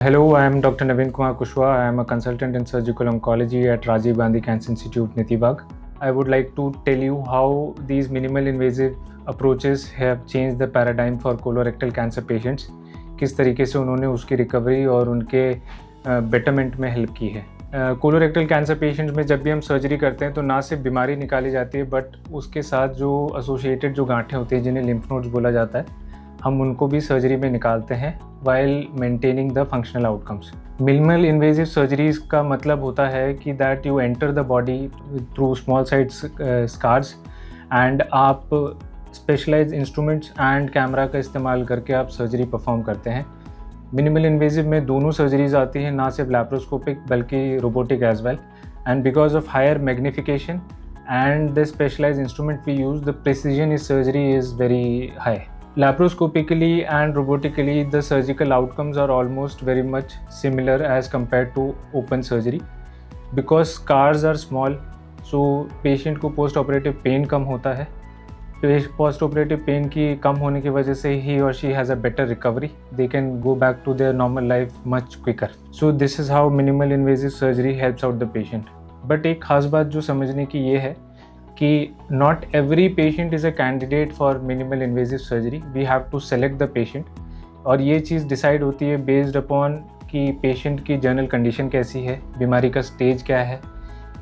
Hello, I am Dr. Naveen Kumar Kushwaha. I am a consultant in surgical oncology at Rajiv Gandhi Cancer Institute, Nitibag. I would like to tell you how these minimal invasive approaches have changed the paradigm for colorectal cancer patients. किस तरीके से उन्होंने उसकी recovery और उनके betterment में help की है। कोलोरेक्टल कैंसर पेशेंट्स में जब भी हम सर्जरी करते हैं तो ना सिर्फ बीमारी निकाली जाती है बट उसके साथ जो एसोसिएटेड जो गांठें होती हैं जिन्हें लिम्फ नोड्स बोला जाता है, हम उनको भी सर्जरी में निकालते हैं while maintaining the functional outcomes. Minimal invasive surgeries का मतलब होता है कि that you enter the body through small size scars and आप स्पेशलाइज्ड इंस्ट्रूमेंट्स एंड कैमरा का इस्तेमाल करके आप सर्जरी परफॉर्म करते हैं। मिनिमल इन्वेजिव में दोनों सर्जरीज आती हैं, ना सिर्फ लैप्रोस्कोपिक बल्कि robotic as well, and because of higher magnification and the specialised instrument we use, the precision is surgery is very high. Laparoscopically and robotically, the surgical outcomes are almost very much similar as compared to open surgery. Because scars are small, so patient को post operative pain कम होता है. Post operative pain की कम होने की वजह से he or she has a better recovery. They can go back to their normal life much quicker. So this is how minimal invasive surgery helps out the patient. But एक खास बात जो समझने की ये है कि not every patient is a candidate for minimal invasive surgery. We have to select the patient और ये चीज़ डिसाइड होती है based upon कि patient की जनरल कंडीशन कैसी है, बीमारी का स्टेज क्या है,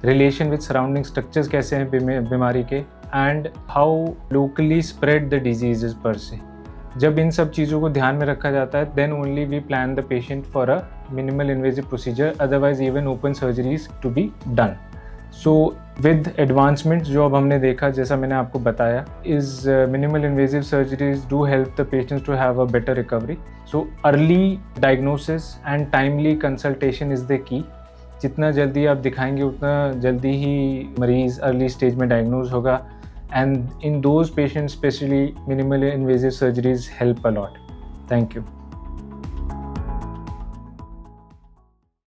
रिलेशन विद सराउंडिंग स्ट्रक्चर्स कैसे हैं बीमारी के, and how locally spread the disease is पर से। जब इन सब चीज़ों को ध्यान में रखा जाता है then only we plan the patient for a minimal invasive procedure, otherwise even open surgeries to be done. So with advancements जो अब हमने देखा, जैसा मैंने आपको बताया, is minimal invasive surgeries do help the patients to have a better recovery. So early diagnosis and timely consultation is the key. जितना जल्दी आप दिखाएंगे उतना जल्दी ही मरीज़ अर्ली स्टेज में डायग्नोज होगा, and in those patients specially minimal invasive surgeries help a lot. Thank you.